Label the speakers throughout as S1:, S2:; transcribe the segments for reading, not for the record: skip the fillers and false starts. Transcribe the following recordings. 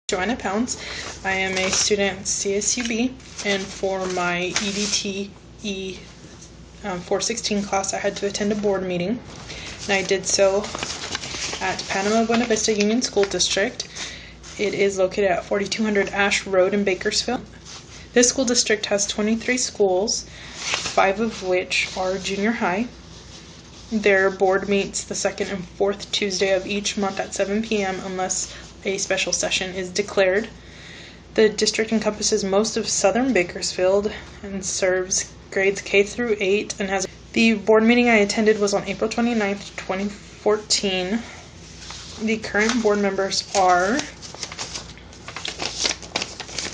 S1: JoAnna Pounds. I am a student at CSUB, and for my EDTE 416 class I had to attend a board meeting, and I did so at Panama-Buena Vista Union School District. It is located at 4200 Ashe Road in Bakersfield. This school district has 23 schools, 5 of which are junior high. Their board meets the second and fourth Tuesday of each month at 7 p.m. unless a special session is declared. The district encompasses most of southern Bakersfield and serves grades K through 8 and has. The board meeting I attended was on April 29th, 2014. The current board members are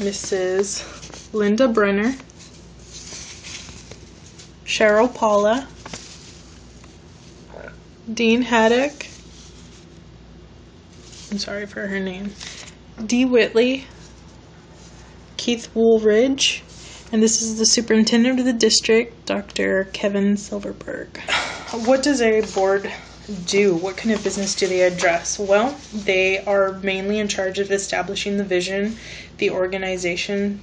S1: Mrs. Linda Brenner, Cheryl Paula, Dean Haddock, I'm sorry for her name, Dee Whitley, Keith Woolridge, and this is the superintendent of the district, Dr. Kevin Silverberg. What does a board do? What kind of business do they address? Well, they are mainly in charge of establishing the vision, the organization,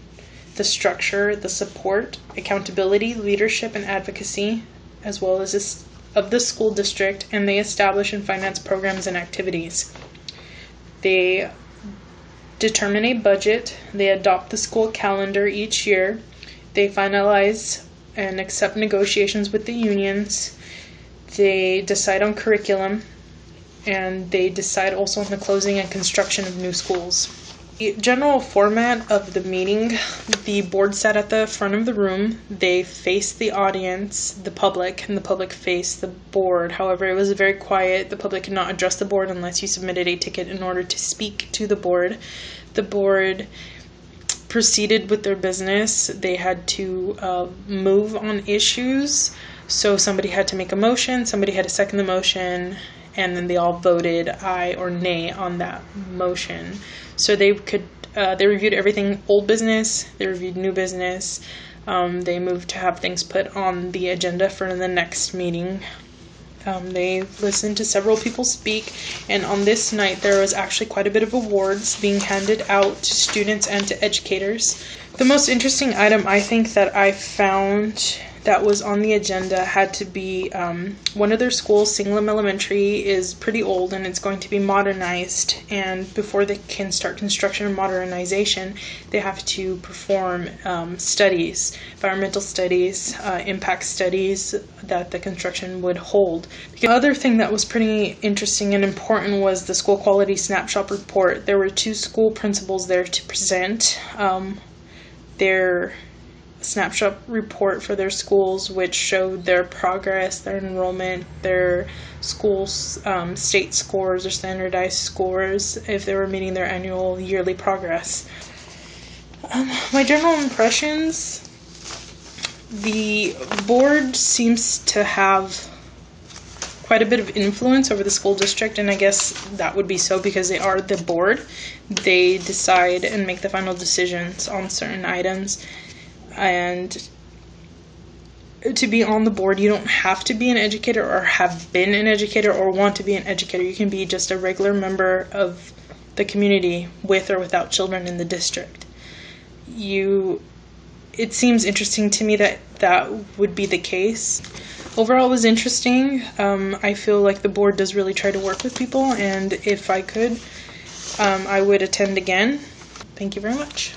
S1: the structure, the support, accountability, leadership, and advocacy, as well as of the school district, and they establish and finance programs and activities. They determine a budget, they adopt the school calendar each year, they finalize and accept negotiations with the unions, they decide on curriculum, and they decide also on the closing and construction of new schools. The general format of the meeting: the board sat at the front of the room, they faced the audience, the public, and the public faced the board. However, it was very quiet. The public could not address the board unless you submitted a ticket in order to speak to the board. The board proceeded with their business. They had to move on issues. So somebody had to make a motion, somebody had to second the motion, and then they all voted aye or nay on that motion. So they reviewed everything old business, they reviewed new business, they moved to have things put on the agenda for the next meeting. They listened to several people speak, and on this night there was actually quite a bit of awards being handed out to students and to educators. The most interesting item I think that I found that was on the agenda had to be one of their schools, Singlem Elementary, is pretty old and it's going to be modernized, and before they can start construction and modernization they have to perform studies, environmental studies, impact studies that the construction would hold. The other thing that was pretty interesting and important was the school quality snapshot report. There were 2 school principals there to present their snapshot report for their schools, which showed their progress, their enrollment, their schools' state scores or standardized scores, if they were meeting their annual yearly progress. My general impressions: the board seems to have quite a bit of influence over the school district, and I guess that would be so because they are the board. They decide and make the final decisions on certain items. And to be on the board, you don't have to be an educator or have been an educator or want to be an educator. You can be just a regular member of the community with or without children in the district. It seems interesting to me that that would be the case. Overall, it was interesting. I feel like the board does really try to work with people, and if I could, I would attend again. Thank you very much.